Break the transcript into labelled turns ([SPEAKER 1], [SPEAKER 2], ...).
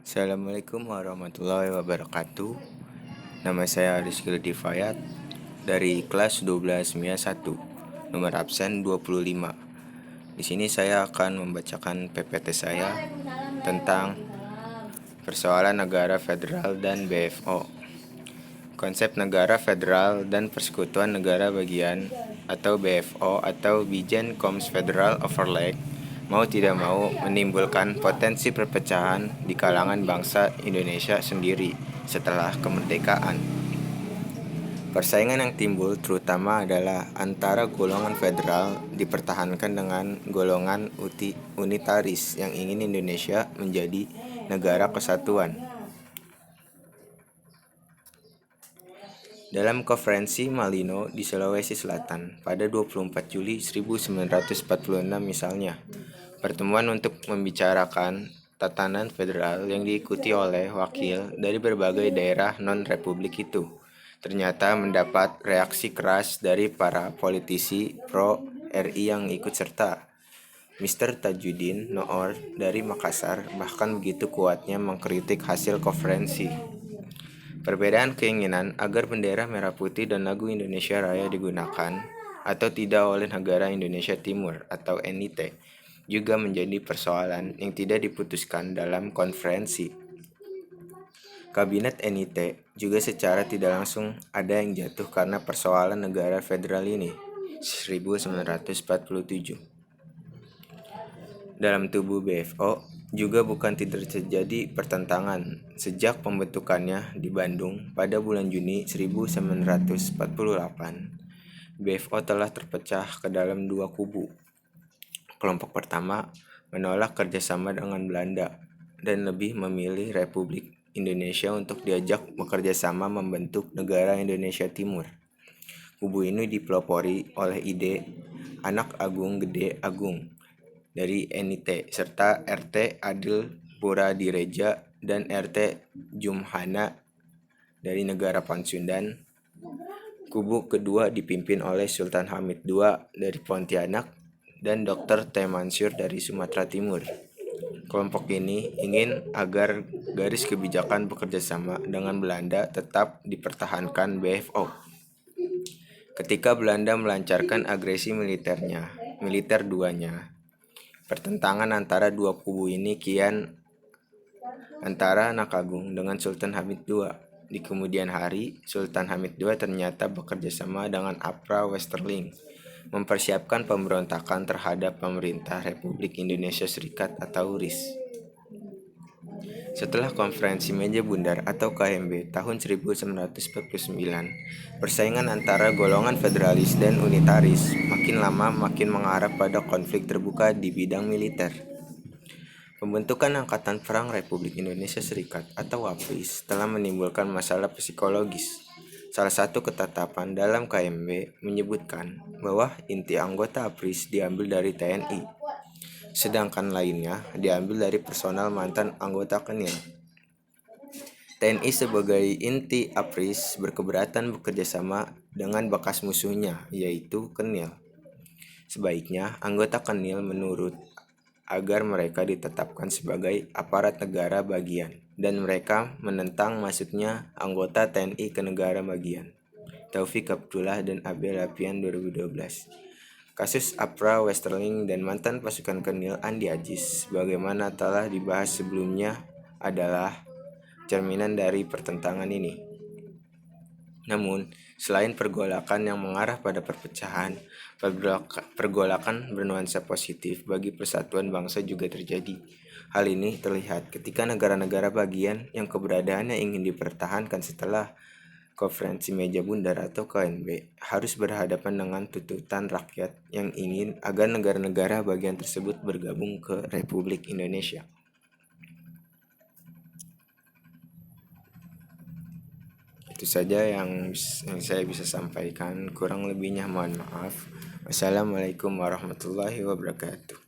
[SPEAKER 1] Assalamualaikum warahmatullahi wabarakatuh. Nama saya Rizky Ludifayat dari kelas 12 MIA 1, nomor absen 25. Di sini saya akan membacakan PPT saya tentang persoalan negara federal dan BFO. Konsep negara federal dan persekutuan negara bagian atau BFO atau Bijen Koms Federal Overlay mau tidak mau menimbulkan potensi perpecahan di kalangan bangsa Indonesia sendiri setelah kemerdekaan. Persaingan yang timbul terutama adalah antara golongan federal dipertahankan dengan golongan unitaris yang ingin Indonesia menjadi negara kesatuan. Dalam konferensi Malino di Sulawesi Selatan pada 24 Juli 1946 misalnya, pertemuan untuk membicarakan tatanan federal yang diikuti oleh wakil dari berbagai daerah non-republik itu ternyata mendapat reaksi keras dari para politisi pro-RI yang ikut serta. Mr. Tajudin Noor dari Makassar bahkan begitu kuatnya mengkritik hasil konferensi. Perbedaan keinginan agar bendera merah putih dan lagu Indonesia Raya digunakan atau tidak oleh negara Indonesia Timur atau NIT juga menjadi persoalan yang tidak diputuskan dalam konferensi. Kabinet NIT juga secara tidak langsung ada yang jatuh karena persoalan negara federal ini 1947. Dalam tubuh BFO juga bukan tidak terjadi pertentangan sejak pembentukannya di Bandung pada bulan Juni 1948. BFO telah terpecah ke dalam dua kubu. Kelompok pertama menolak kerjasama dengan Belanda dan lebih memilih Republik Indonesia untuk diajak bekerjasama membentuk negara Indonesia Timur. Kubu ini dipelopori oleh ide Anak Agung Gede Agung dari NIT serta RT Adil Pura Direja dan RT Jumhana dari negara Pansundan. Kubu kedua dipimpin oleh Sultan Hamid II dari Pontianak dan Dr. T. Mansur dari Sumatera Timur. Kelompok ini ingin agar garis kebijakan bekerjasama dengan Belanda tetap dipertahankan BFO. Ketika Belanda melancarkan agresi militer duanya, pertentangan antara dua kubu ini kian antara Anak Agung dengan Sultan Hamid II. Di kemudian hari, Sultan Hamid II ternyata bekerja sama dengan APRA Westerling, mempersiapkan pemberontakan terhadap pemerintah Republik Indonesia Serikat atau RIS. Setelah konferensi meja bundar atau KMB tahun 1949, persaingan antara golongan federalis dan unitaris makin lama makin mengarah pada konflik terbuka di bidang militer. Pembentukan Angkatan Perang Republik Indonesia Serikat atau APRIS telah menimbulkan masalah psikologis. Salah satu ketetapan dalam KMB menyebutkan bahwa inti anggota APRIS diambil dari TNI, sedangkan lainnya diambil dari personal mantan anggota Kenil. TNI sebagai inti APRIS berkeberatan bekerjasama dengan bekas musuhnya, yaitu Kenil. Sebaiknya anggota Kenil menurut agar mereka ditetapkan sebagai aparat negara bagian, dan mereka menentang masuknya anggota TNI ke negara bagian. Taufik Abdullah dan Abel Lapian 2012. Kasus APRA Westerling dan mantan pasukan Kenil Andi Ajis, bagaimana telah dibahas sebelumnya, adalah cerminan dari pertentangan ini. Namun, selain pergolakan yang mengarah pada perpecahan, pergolakan bernuansa positif bagi persatuan bangsa juga terjadi. Hal ini terlihat ketika negara-negara bagian yang keberadaannya ingin dipertahankan setelah konferensi meja bundar atau KNB harus berhadapan dengan tuntutan rakyat yang ingin agar negara-negara bagian tersebut bergabung ke Republik Indonesia. Itu saja yang saya bisa sampaikan, kurang lebihnya mohon maaf. Wassalamualaikum warahmatullahi wabarakatuh.